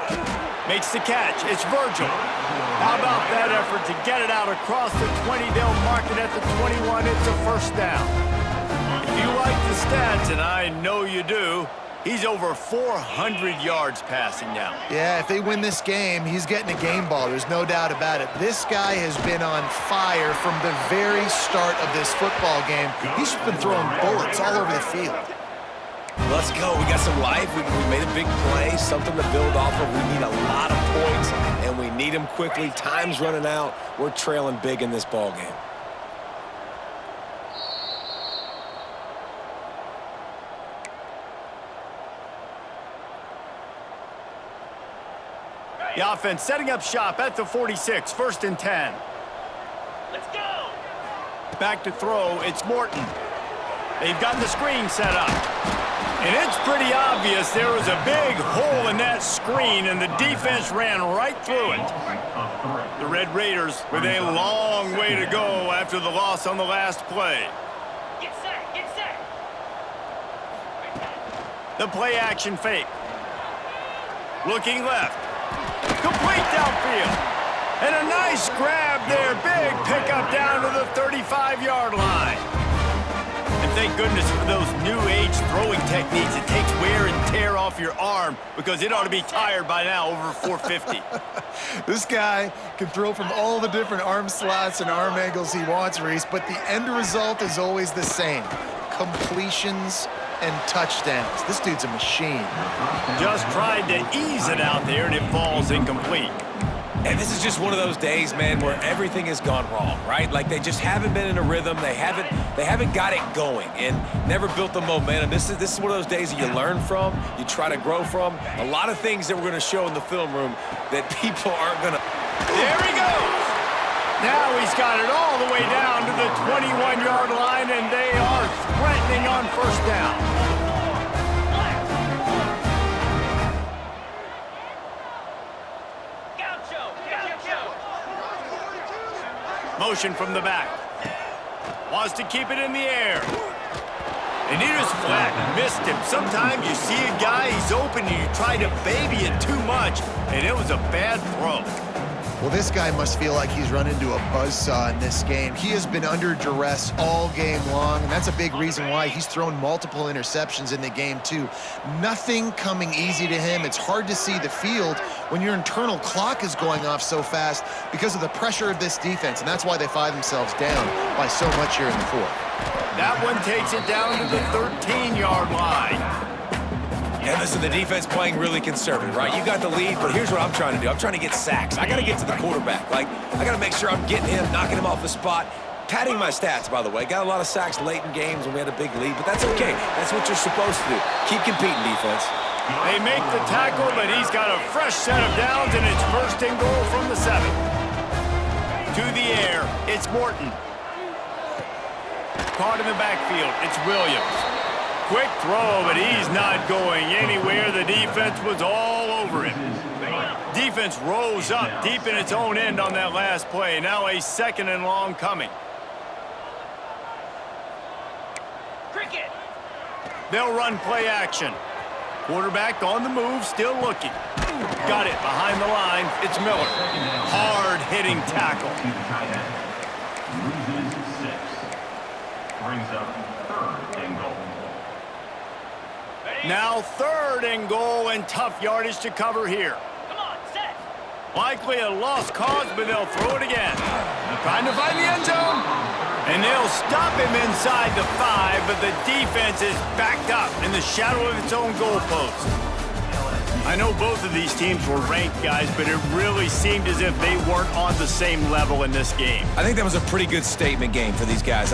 Makes the catch. It's Virgil. How about that effort to get it out across the 20? They'll mark it at the 21. It's a first down. If you like the stats, and I know you do, he's over 400 yards passing now. Yeah, if they win this game, he's getting a game ball. There's no doubt about it. This guy has been on fire from the very start of this football game. He's been throwing bullets all over the field. Let's go. We got some life. We made a big play, something to build off of. We need a lot of points, and we need them quickly. Time's running out. We're trailing big in this ball game. The offense setting up shop at the 46, 1st and 10. Let's go. Back to throw, it's Morton. They've got the screen set up. And it's pretty obvious there was a big hole in that screen, and the defense ran right through it. The Red Raiders with a long way to go after the loss on the last play. Get set. Get set. The play action fake. Looking left. Complete downfield. And a nice grab there. Big pickup down to the 35-yard line. And thank goodness for those new age throwing techniques. It takes wear and tear off your arm because it ought to be tired by now, over 450. This guy can throw from all the different arm slots and arm angles he wants, Reese, but the end result is always the same. Completions and touchdowns. This dude's a machine. Just tried to ease it out there, and it falls incomplete. And this is just one of those days, man, where everything has gone wrong, right? Like they just haven't been in a rhythm. They haven't got it going and never built the momentum. This is one of those days that you learn from, you try to grow from. A lot of things that we're going to show in the film room that people aren't going to. There he goes. Now he's got it all the way down to the 21-yard line, and they are threatening on first down. Motion from the back. Wants to keep it in the air. And he just flat missed him. Sometimes you see a guy, he's open, and you try to baby it too much, and it was a bad throw. Well, this guy must feel like he's run into a buzzsaw in this game. He has been under duress all game long, and that's a big reason why he's thrown multiple interceptions in the game, too. Nothing coming easy to him. It's hard to see the field when your internal clock is going off so fast because of the pressure of this defense, and that's why they find themselves down by so much here in the fourth. That one takes it down to the 13-yard line. And listen, the defense playing really conservative, right? You got the lead, but here's what I'm trying to do. I'm trying to get sacks. I got to get to the quarterback. Like, I got to make sure I'm getting him, knocking him off the spot. Padding my stats, by the way. Got a lot of sacks late in games when we had a big lead, but that's okay. That's what you're supposed to do. Keep competing, defense. They make the tackle, but he's got a fresh set of downs, and it's 1st and goal from the 7. To the air, it's Morton. Caught in the backfield, it's Williams. Quick throw, but he's not going anywhere. The defense was all over him. Defense rose up deep in its own end on that last play. Now a 2nd and long coming. Cricket. They'll run play action. Quarterback on the move, still looking. Got it behind the line. It's Miller. Hard-hitting tackle. Loses 6. Brings up 3rd and goal. Now 3rd and goal, and tough yardage to cover here. Come on, set. Likely a lost cause, but they'll throw it again. Trying to find the end zone. And they'll stop him inside the 5, but the defense is backed up in the shadow of its own goalpost. I know both of these teams were ranked, guys, but it really seemed as if they weren't on the same level in this game. I think that was a pretty good statement game for these guys.